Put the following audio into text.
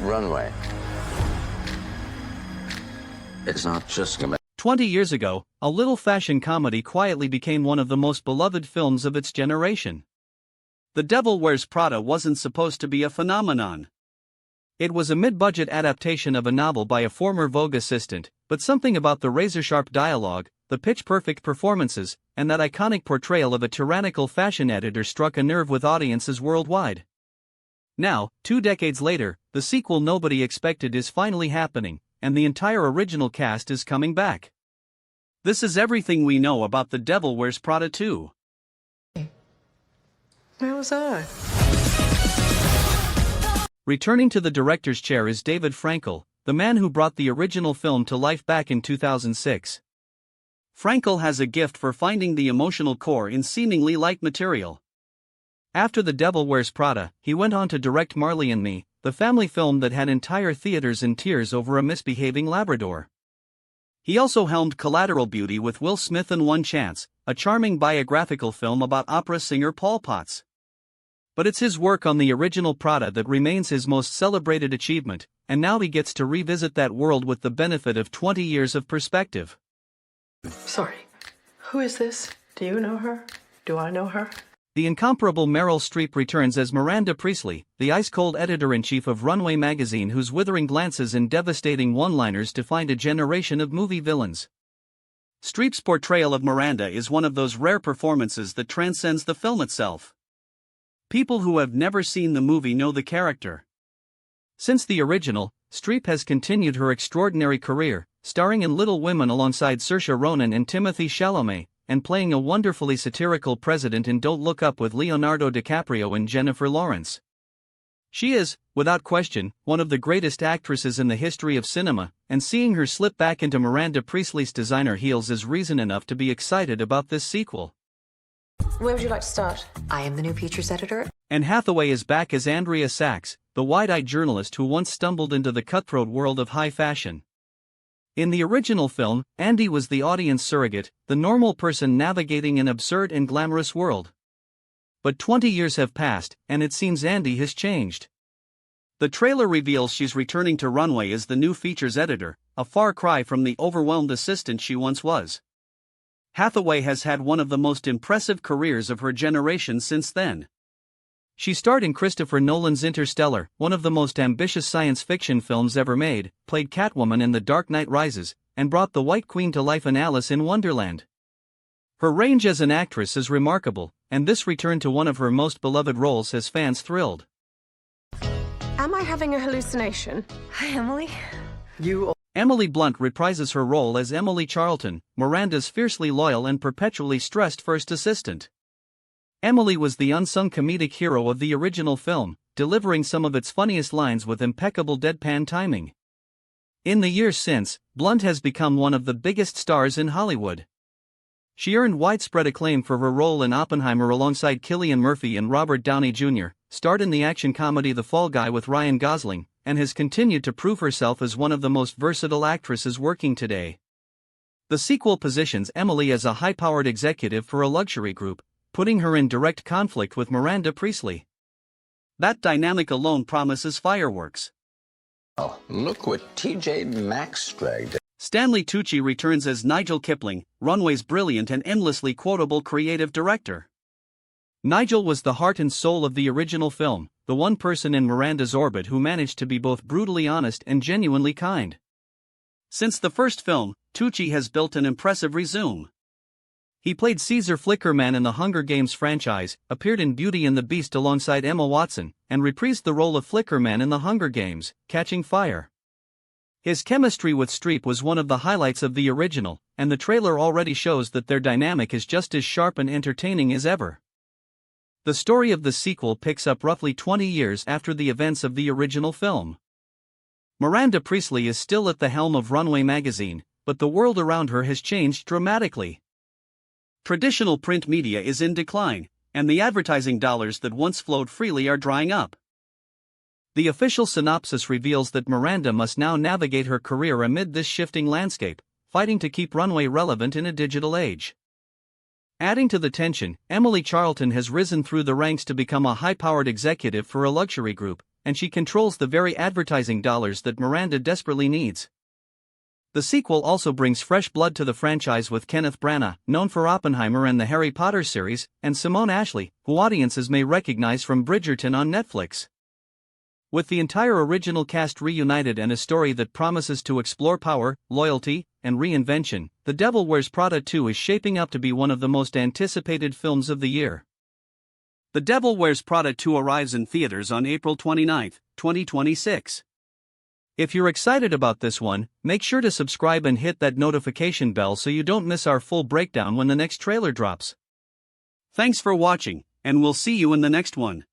runway. It's not just gonna... 20 years ago, a little fashion comedy quietly became one of the most beloved films of its generation. The Devil Wears Prada wasn't supposed to be a phenomenon. It was a mid-budget adaptation of a novel by a former Vogue assistant, but something about the razor-sharp dialogue, the pitch-perfect performances, and that iconic portrayal of a tyrannical fashion editor struck a nerve with audiences worldwide. Now, 2 decades later, the sequel nobody expected is finally happening, and the entire original cast is coming back. This is everything we know about The Devil Wears Prada 2. Where was I? Returning to the director's chair is David Frankel, the man who brought the original film to life back in 2006. Frankel has a gift for finding the emotional core in seemingly light material. After The Devil Wears Prada, he went on to direct Marley and Me, the family film that had entire theaters in tears over a misbehaving Labrador. He also helmed Collateral Beauty with Will Smith and One Chance, a charming biographical film about opera singer Paul Potts. But it's his work on the original Prada that remains his most celebrated achievement, and now he gets to revisit that world with the benefit of 20 years of perspective. Sorry. Who is this? Do you know her? Do I know her? The incomparable Meryl Streep returns as Miranda Priestley, the ice-cold editor-in-chief of Runway magazine whose withering glances and devastating one-liners defined a generation of movie villains. Streep's portrayal of Miranda is one of those rare performances that transcends the film itself. People who have never seen the movie know the character. Since the original, Streep has continued her extraordinary career, starring in Little Women alongside Saoirse Ronan and Timothée Chalamet, and playing a wonderfully satirical president in Don't Look Up with Leonardo DiCaprio and Jennifer Lawrence. She is, without question, one of the greatest actresses in the history of cinema, and seeing her slip back into Miranda Priestley's designer heels is reason enough to be excited about this sequel. Where would you like to start? I am the new features editor. And Hathaway is back as Andrea Sachs, the wide-eyed journalist who once stumbled into the cutthroat world of high fashion. In the original film, Andy was the audience surrogate, the normal person navigating an absurd and glamorous world. But 20 years have passed, and it seems Andy has changed. The trailer reveals she's returning to Runway as the new features editor, a far cry from the overwhelmed assistant she once was. Hathaway has had one of the most impressive careers of her generation since then. She starred in Christopher Nolan's Interstellar, one of the most ambitious science fiction films ever made, played Catwoman in The Dark Knight Rises, and brought the White Queen to life in Alice in Wonderland. Her range as an actress is remarkable, and this return to one of her most beloved roles has fans thrilled. Am I having a hallucination? Hi, Emily. Emily Blunt reprises her role as Emily Charlton, Miranda's fiercely loyal and perpetually stressed first assistant. Emily was the unsung comedic hero of the original film, delivering some of its funniest lines with impeccable deadpan timing. In the years since, Blunt has become one of the biggest stars in Hollywood. She earned widespread acclaim for her role in Oppenheimer alongside Cillian Murphy and Robert Downey Jr., starred in the action comedy The Fall Guy with Ryan Gosling, and has continued to prove herself as one of the most versatile actresses working today. The sequel positions Emily as a high-powered executive for a luxury group, putting her in direct conflict with Miranda Priestley. That dynamic alone promises fireworks. Oh, look what TJ Maxx dragged. Stanley Tucci returns as Nigel Kipling, Runway's brilliant and endlessly quotable creative director. Nigel was the heart and soul of the original film, the one person in Miranda's orbit who managed to be both brutally honest and genuinely kind. Since the first film, Tucci has built an impressive resume. He played Caesar Flickerman in the Hunger Games franchise, appeared in Beauty and the Beast alongside Emma Watson, and reprised the role of Flickerman in the Hunger Games, Catching Fire. His chemistry with Streep was one of the highlights of the original, and the trailer already shows that their dynamic is just as sharp and entertaining as ever. The story of the sequel picks up roughly 20 years after the events of the original film. Miranda Priestley is still at the helm of Runway magazine, but the world around her has changed dramatically. Traditional print media is in decline, and the advertising dollars that once flowed freely are drying up. The official synopsis reveals that Miranda must now navigate her career amid this shifting landscape, fighting to keep Runway relevant in a digital age. Adding to the tension, Emily Charlton has risen through the ranks to become a high-powered executive for a luxury group, and she controls the very advertising dollars that Miranda desperately needs. The sequel also brings fresh blood to the franchise with Kenneth Branagh, known for Oppenheimer and the Harry Potter series, and Simone Ashley, who audiences may recognize from Bridgerton on Netflix. With the entire original cast reunited and a story that promises to explore power, loyalty, and reinvention, The Devil Wears Prada 2 is shaping up to be one of the most anticipated films of the year. The Devil Wears Prada 2 arrives in theaters on April 29, 2026. If you're excited about this one, make sure to subscribe and hit that notification bell so you don't miss our full breakdown when the next trailer drops. Thanks for watching, and we'll see you in the next one.